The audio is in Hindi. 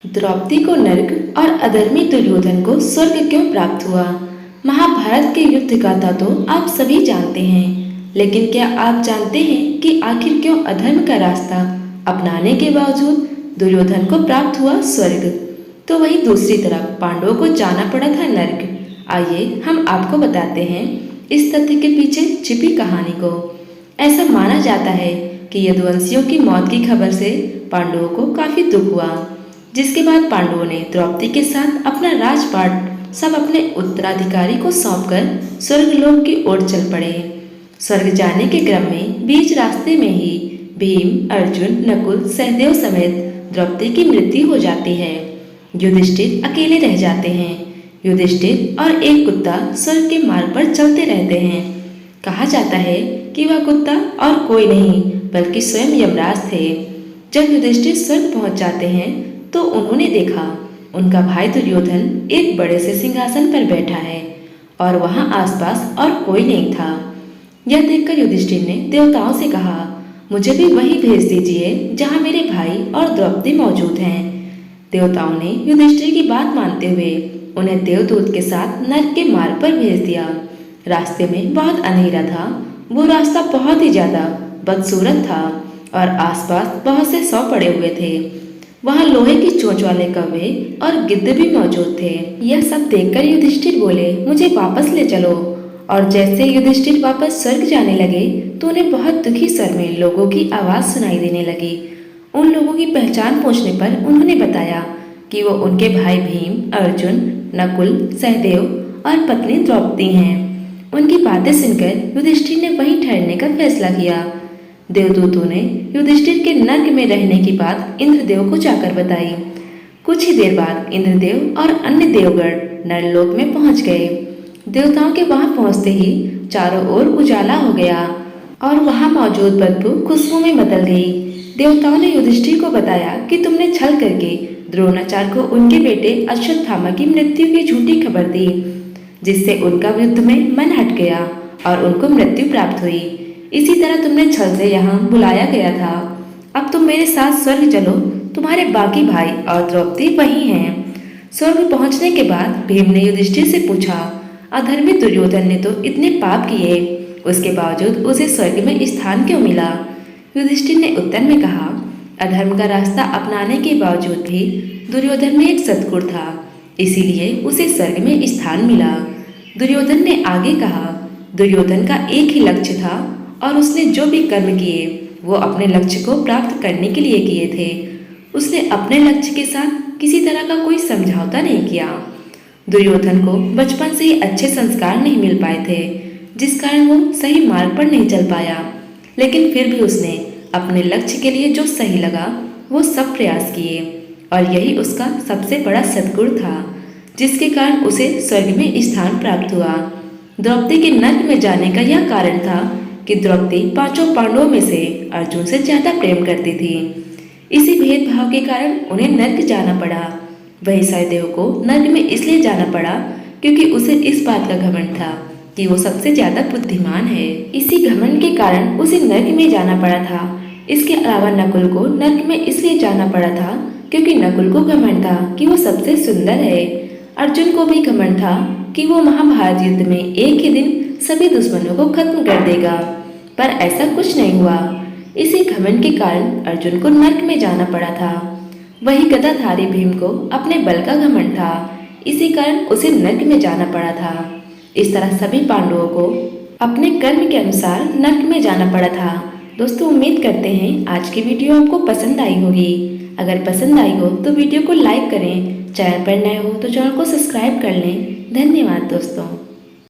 द्रौपदी को नर्क और अधर्मी दुर्योधन को स्वर्ग क्यों प्राप्त हुआ। महाभारत के युद्ध गाथा तो आप सभी जानते हैं, लेकिन क्या आप जानते हैं कि आखिर क्यों अधर्म का रास्ता अपनाने के बावजूद दुर्योधन को प्राप्त हुआ स्वर्ग, तो वहीं दूसरी तरफ पांडवों को जाना पड़ा था नर्क। आइए हम आपको बताते हैं इस तथ्य के पीछे छिपी कहानी को। ऐसा माना जाता है कि यदुवंशियों की मौत की खबर से पांडवों को काफी दुख हुआ, जिसके बाद पांडवों ने द्रौपदी के साथ अपना राजपाट सब अपने उत्तराधिकारी को सौंपकर स्वर्गलोक की ओर चल पड़े। स्वर्ग जाने के क्रम में बीच रास्ते में ही भीम, अर्जुन, नकुल, सहदेव समेत द्रौपदी की मृत्यु हो जाती है। युधिष्ठिर अकेले रह जाते हैं। युधिष्ठिर और एक कुत्ता स्वर्ग के मार्ग पर चलते रहते हैं। कहा जाता है कि वह कुत्ता और कोई नहीं बल्कि स्वयं यमराज थे। जब युधिष्ठिर स्वर्ग पहुंच जाते हैं तो उन्होंने देखा उनका भाई दुर्योधन एक बड़े से सिंहासन पर बैठा है और वहां आसपास और कोई नहीं था। यह देखकर युधिष्ठिर ने देवताओं से कहा, मुझे भी वहीं भेज दीजिए जहां मेरे भाई और द्रौपदी मौजूद हैं। देवताओं ने युधिष्ठिर की बात मानते हुए उन्हें देवदूत के साथ नर्क के मार्ग पर भेज दिया। रास्ते में बहुत अंधेरा था। वो रास्ता बहुत ही ज्यादा बदसूरत था और आसपास बहुत से शव पड़े हुए थे। वहां लोहे की चोंच वाले कौवे और गिद्ध भी मौजूद थे। यह सब देखकर युधिष्ठिर बोले, मुझे वापस ले चलो। और जैसे युधिष्ठिर वापस स्वर्ग जाने लगे तो उन्हें बहुत दुखी स्वर में लोगों की आवाज सुनाई देने लगी। उन लोगों की पहचान पूछने पर उन्होंने बताया कि वो उनके भाई भीम, अर्जुन, नकुल, सहदेव और पत्नी द्रौपदी हैं। उनकी बातें सुनकर युधिष्ठिर ने वहीं ठहरने का फैसला किया। देवदूतों ने युधिष्ठिर के नर्क में रहने की बात इंद्रदेव को जाकर बताई। कुछ ही देर बाद इंद्रदेव और अन्य देवगण नरलोक में पहुंच गए। देवताओं के वहां पहुंचते ही चारों ओर उजाला हो गया और वहां मौजूद बदबू खुशबू में बदल गई। देवताओं ने युधिष्ठिर को बताया कि तुमने छल करके द्रोणाचार्य को उनके बेटे अश्वत्थामा की मृत्यु की झूठी खबर दी, जिससे उनका युद्ध में मन हट गया और उनको मृत्यु प्राप्त हुई। इसी तरह तुमने छल से यहाँ बुलाया गया था। अब तुम मेरे साथ स्वर्ग चलो, तुम्हारे बाकी भाई और द्रौपदी वही हैं। स्वर्ग पहुंचने के बाद भीम ने युधिष्ठिर से पूछा, अधर्मी दुर्योधन ने तो इतने पाप किए, उसके बावजूद उसे स्वर्ग में स्थान क्यों मिला? युधिष्ठिर ने उत्तर में कहा, अधर्म का रास्ता अपनाने के बावजूद भी दुर्योधन में एक सद्गुण था, इसीलिए उसे स्वर्ग में स्थान मिला। दुर्योधन ने आगे कहा, दुर्योधन का एक ही लक्ष्य था और उसने जो भी कर्म किए वो अपने लक्ष्य को प्राप्त करने के लिए किए थे। उसने अपने लक्ष्य के साथ किसी तरह का कोई समझौता नहीं किया। दुर्योधन को बचपन से ही अच्छे संस्कार नहीं मिल पाए थे, जिस कारण वो सही मार्ग पर नहीं चल पाया, लेकिन फिर भी उसने अपने लक्ष्य के लिए जो सही लगा वो सब प्रयास किए और यही उसका सबसे बड़ा सद्गुण था, जिसके कारण उसे स्वर्ग में स्थान प्राप्त हुआ। द्रौपदी के नर्क में जाने का यह कारण था कि द्रौपदी पांचों पांडवों में से अर्जुन से ज्यादा प्रेम करती थी। इसी भेदभाव के कारण उन्हें नर्क जाना पड़ा। वही सहदेव को नर्क में इसलिए जाना पड़ा क्योंकि उसे इस बात का घमंड था कि वो सबसे ज्यादा बुद्धिमान है। इसी घमंड के कारण उसे नर्क में जाना पड़ा था। इसके अलावा नकुल को नर्क में इसलिए जाना पड़ा था क्योंकि नकुल को घमंड था कि वो सबसे सुंदर है। अर्जुन को भी घमंड था कि वो महाभारत युद्ध में एक ही दिन सभी दुश्मनों को खत्म कर देगा, पर ऐसा कुछ नहीं हुआ। इसी घमंड के कारण अर्जुन को नर्क में जाना पड़ा था। वही गदाधारी भीम को अपने बल का घमंड था, इसी कारण उसे नर्क में जाना पड़ा था। इस तरह सभी पांडवों को अपने कर्म के अनुसार नर्क में जाना पड़ा था। दोस्तों, उम्मीद करते हैं आज की वीडियो आपको पसंद आई होगी। अगर पसंद आई हो तो वीडियो को लाइक करें, चैनल पर नए हो तो चैनल को सब्सक्राइब कर लें। धन्यवाद दोस्तों।